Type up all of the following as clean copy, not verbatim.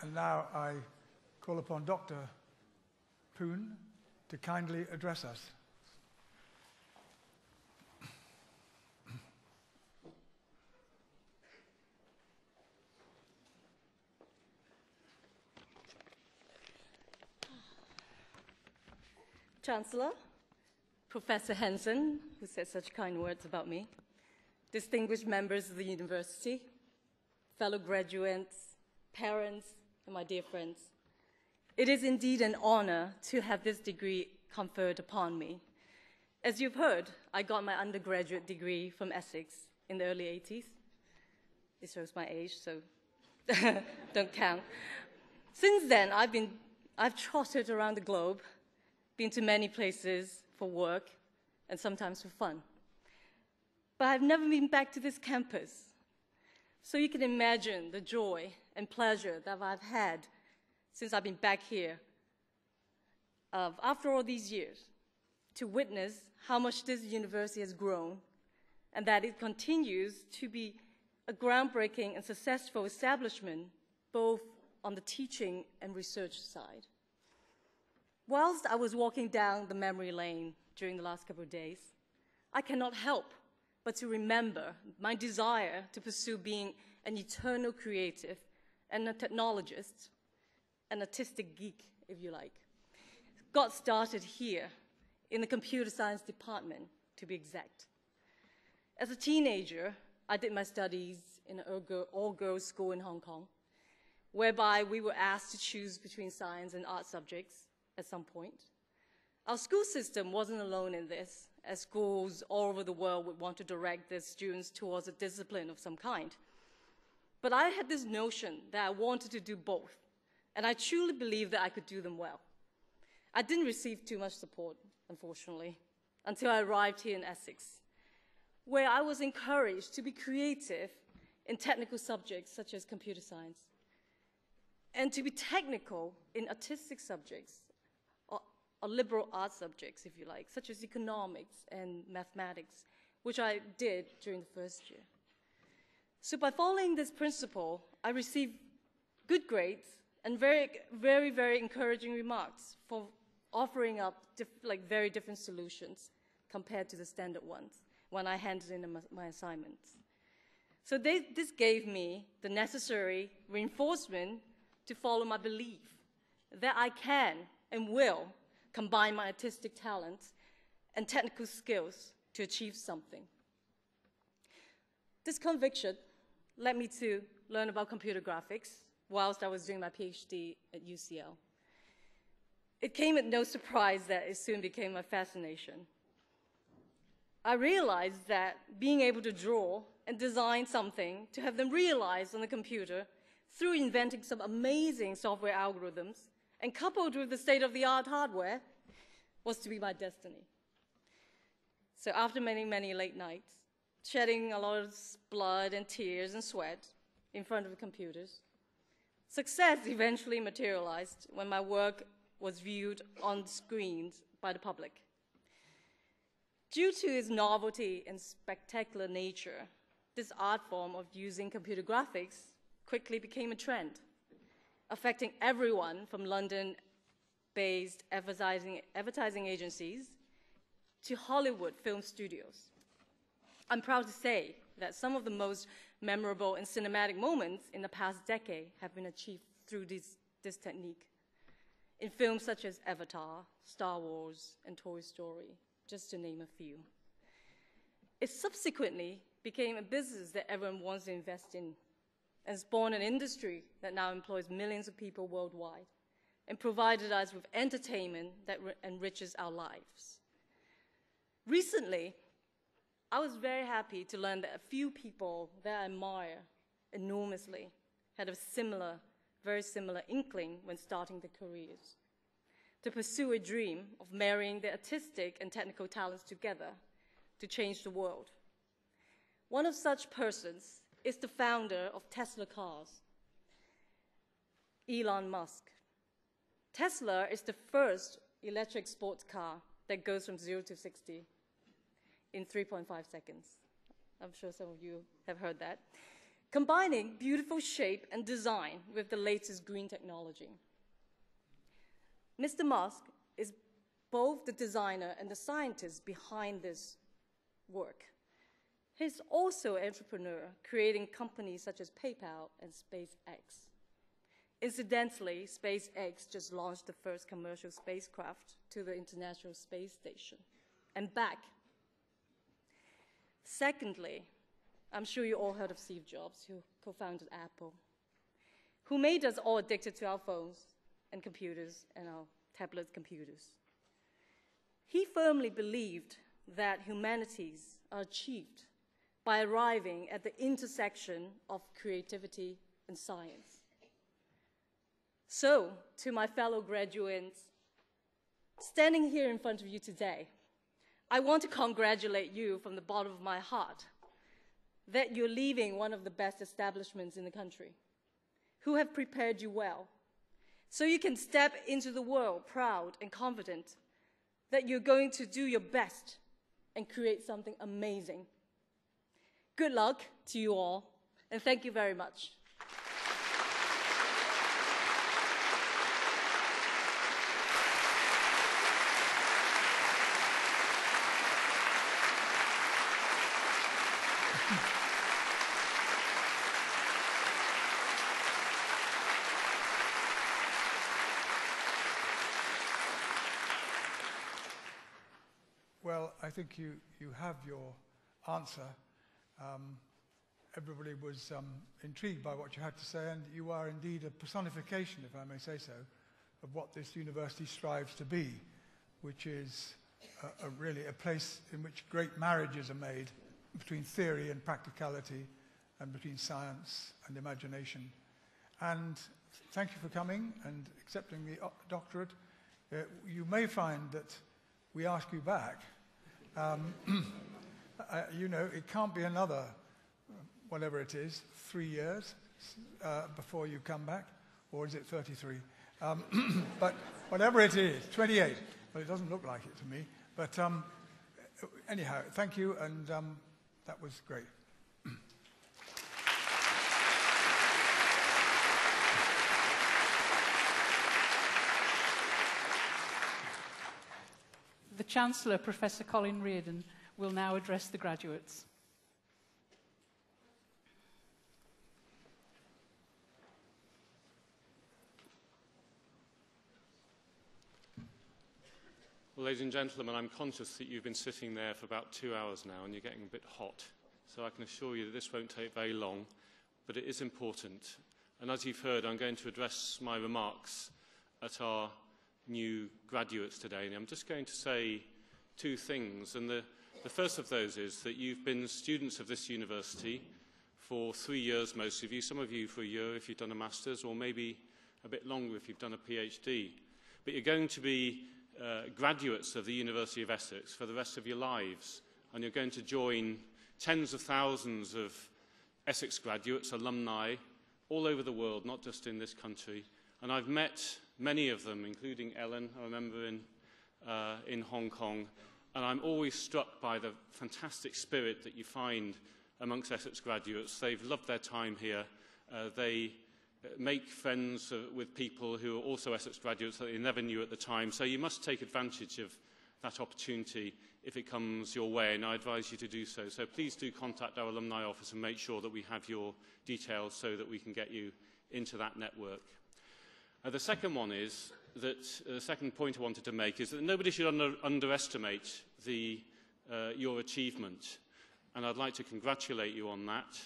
And now I call upon Dr. Poon to kindly address us. Chancellor, Professor Henson, who said such kind words about me, distinguished members of the university, fellow graduates, parents, and my dear friends. It is indeed an honor to have this degree conferred upon me. As you've heard, I got my undergraduate degree from Essex in the early 80s. This shows my age, so don't count. Since then, I've trotted around the globe, been to many places for work and sometimes for fun. But I've never been back to this campus. So you can imagine the joy and pleasure that I've had since I've been back here after all these years, to witness how much this university has grown and that it continues to be a groundbreaking and successful establishment, both on the teaching and research side. Whilst I was walking down the memory lane during the last couple of days, I cannot help but to remember my desire to pursue being an eternal creative and a technologist, an artistic geek, if you like. Got started here in the computer science department, to be exact. As a teenager, I did my studies in an all-girls school in Hong Kong, whereby we were asked to choose between science and art subjects at some point. Our school system wasn't alone in this, as schools all over the world would want to direct their students towards a discipline of some kind. But I had this notion that I wanted to do both, and I truly believed that I could do them well. I didn't receive too much support, unfortunately, until I arrived here in Essex, where I was encouraged to be creative in technical subjects such as computer science, and to be technical in artistic subjects, or liberal arts subjects, if you like, such as economics and mathematics, which I did during the first year. So by following this principle, I received good grades and very, very, very encouraging remarks for offering up very different solutions compared to the standard ones when I handed in my assignments. So this gave me the necessary reinforcement to follow my belief that I can and will combine my artistic talents and technical skills to achieve something. This conviction led me to learn about computer graphics whilst I was doing my PhD at UCL. It came at no surprise that it soon became my fascination. I realized that being able to draw and design something to have them realized on the computer through inventing some amazing software algorithms and coupled with the state-of-the-art hardware was to be my destiny. So after many, many late nights, shedding a lot of blood and tears and sweat in front of the computers, success eventually materialized when my work was viewed on screens by the public. Due to its novelty and spectacular nature, this art form of using computer graphics quickly became a trend, affecting everyone from London-based advertising agencies to Hollywood film studios. I'm proud to say that some of the most memorable and cinematic moments in the past decade have been achieved through this technique in films such as Avatar, Star Wars, and Toy Story, just to name a few. It subsequently became a business that everyone wants to invest in, and spawned an industry that now employs millions of people worldwide and provided us with entertainment that enriches our lives. Recently, I was very happy to learn that a few people that I admire enormously had a very similar inkling when starting their careers, to pursue a dream of marrying their artistic and technical talents together to change the world. One of such persons is the founder of Tesla cars, Elon Musk. Tesla is the first electric sports car that goes from 0 to 60 in 3.5 seconds. I'm sure some of you have heard that. combining beautiful shape and design with the latest green technology. Mr. Musk is both the designer and the scientist behind this work. He's also an entrepreneur, creating companies such as PayPal and SpaceX. Incidentally, SpaceX just launched the first commercial spacecraft to the International Space Station and back. Secondly, I'm sure you all heard of Steve Jobs, who co-founded Apple, who made us all addicted to our phones and computers and our tablet computers. He firmly believed that humanities are achieved by arriving at the intersection of creativity and science. So, to my fellow graduates, standing here in front of you today, I want to congratulate you from the bottom of my heart that you're leaving one of the best establishments in the country, who have prepared you well, so you can step into the world proud and confident that you're going to do your best and create something amazing. Good luck to you all, and thank you very much. Well, I think you have your answer. Everybody was intrigued by what you had to say, and you are indeed a personification, if I may say so, of what this university strives to be, which is really a place in which great marriages are made between theory and practicality, and between science and imagination. And thank you for coming and accepting the doctorate. You may find that we ask you back. You know, it can't be another, whatever it is, 3 years before you come back, or is it 33? But whatever it is, 28. Well, it doesn't look like it to me. But anyhow, thank you, and that was great. The Chancellor, Professor Colin Reardon, will now address the graduates. Well, ladies and gentlemen, I'm conscious that you've been sitting there for about 2 hours now and you're getting a bit hot. So I can assure you that this won't take very long, but it is important. And as you've heard, I'm going to address my remarks at our new graduates today. And I'm just going to say two things. And the first of those is that you've been students of this university for 3 years, most of you, some of you for a year if you've done a master's, or maybe a bit longer if you've done a PhD. But you're going to be graduates of the University of Essex for the rest of your lives, and you're going to join tens of thousands of Essex graduates, alumni, all over the world, not just in this country. And I've met many of them, including Ellen, I remember in Hong Kong, and I'm always struck by the fantastic spirit that you find amongst Essex graduates. They've loved their time here. They make friends with people who are also Essex graduates that they never knew at the time. So you must take advantage of that opportunity if it comes your way, and I advise you to do so. So please do contact our alumni office and make sure that we have your details so that we can get you into that network. The second one is that the second point I wanted to make is that nobody should underestimate your achievement, and I'd like to congratulate you on that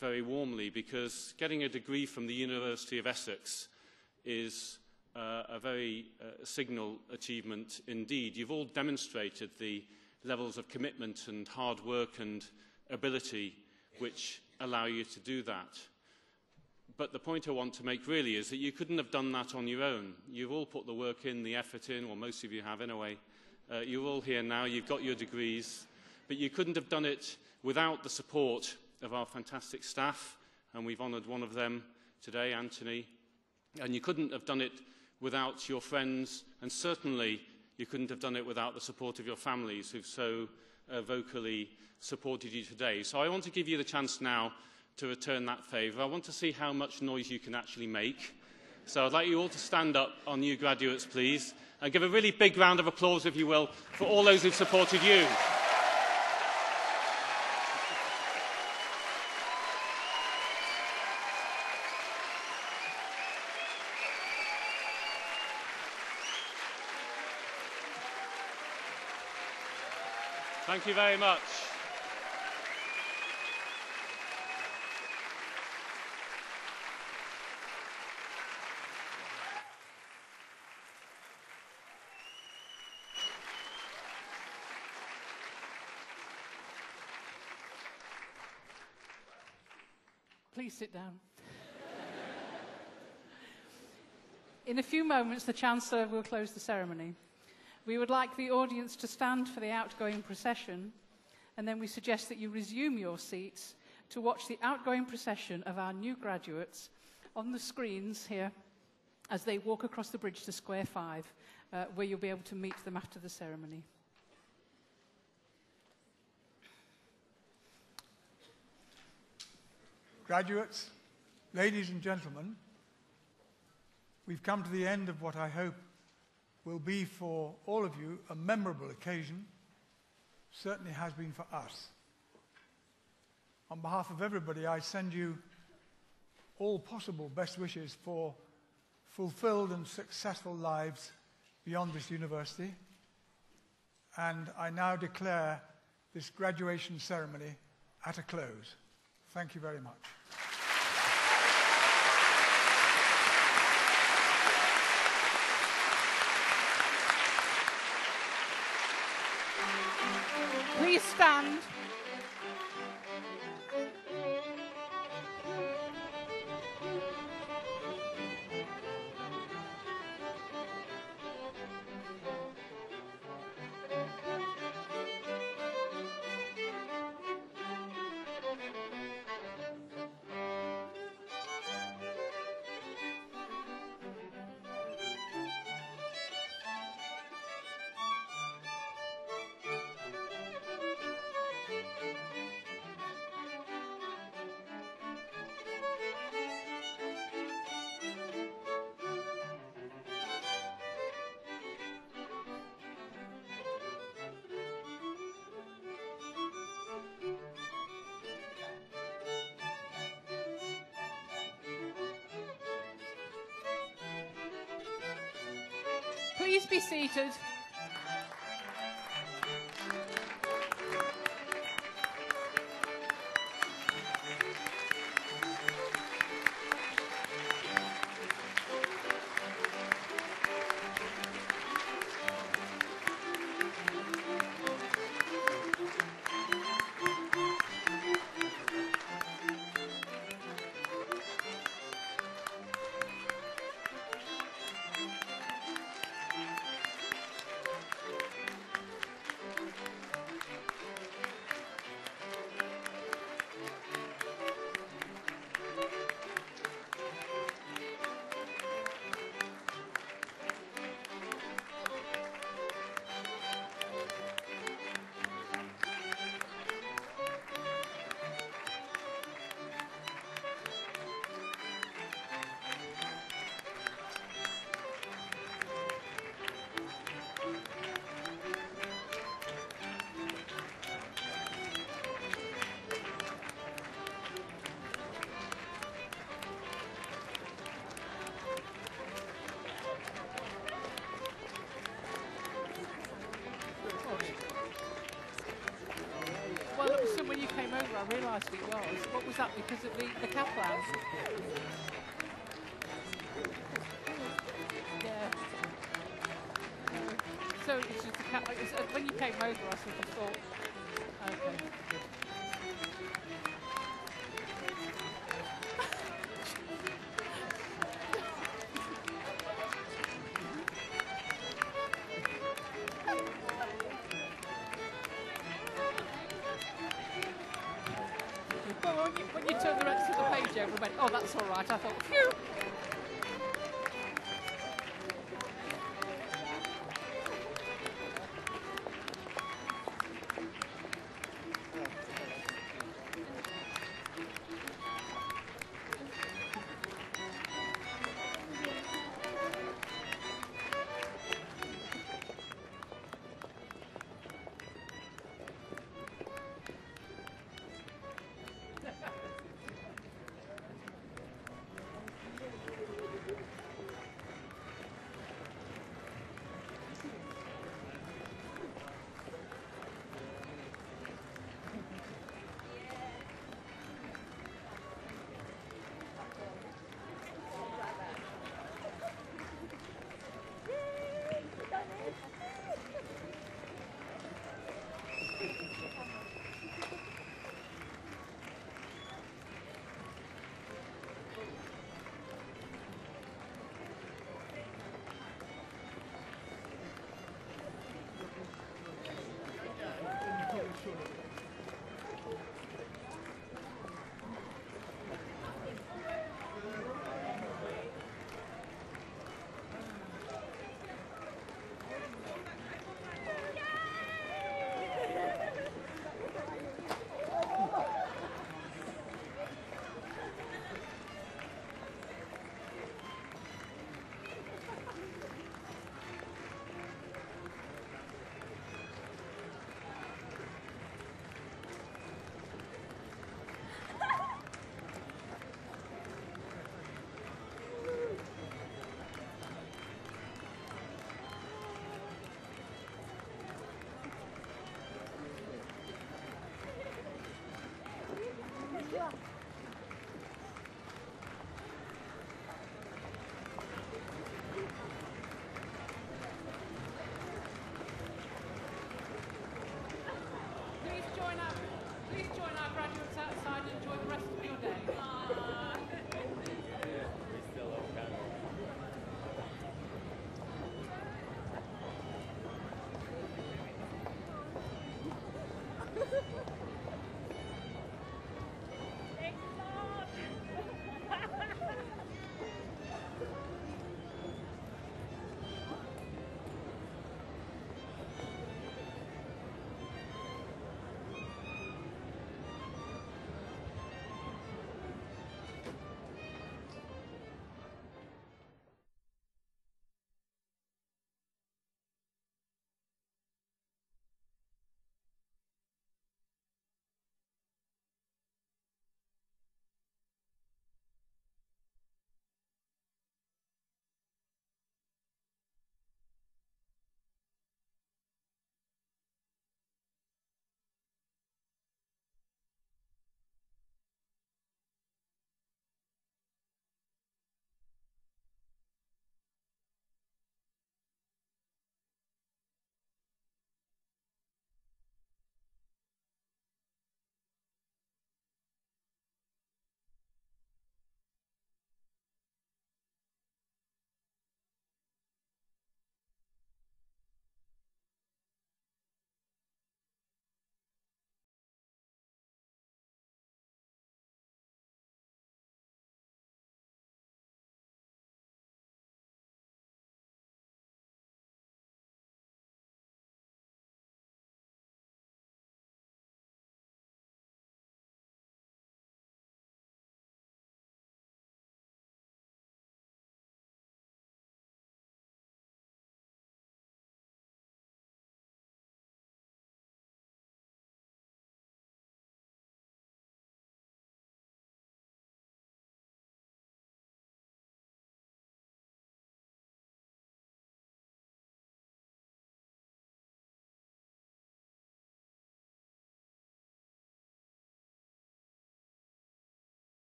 very warmly, because getting a degree from the University of Essex is a very signal achievement indeed. You've all demonstrated the levels of commitment and hard work and ability which allow you to do that. But the point I want to make really is that you couldn't have done that on your own. You've all put the work in, the effort in, or most of you have anyway. You're all here now, you've got your degrees, but you couldn't have done it without the support of our fantastic staff, and we've honoured one of them today, Anthony. And you couldn't have done it without your friends, and certainly you couldn't have done it without the support of your families who've so vocally supported you today. So I want to give you the chance now to return that favour. I want to see how much noise you can actually make. So I'd like you all to stand up, our new graduates, please, and give a really big round of applause, if you will, for all those who've supported you. Thank you very much. Please sit down. In a few moments, the Chancellor will close the ceremony. We would like the audience to stand for the outgoing procession, and then we suggest that you resume your seats to watch the outgoing procession of our new graduates on the screens here as they walk across the bridge to Square 5, where you'll be able to meet them after the ceremony. Graduates, ladies and gentlemen, we've come to the end of what I hope will be for all of you a memorable occasion. Certainly has been for us. On behalf of everybody, I send you all possible best wishes for fulfilled and successful lives beyond this university. And I now declare this graduation ceremony at a close. Thank you very much. Please stand. Please be seated. Well, it was when you came over, I realised it was. What was that? Because of the Kaplan? Yeah. So it's just the Kaplan. When you came over, I sort of thought, okay, good. Well, when you turned the rest of the page over and went, oh, that's all right, I thought, phew.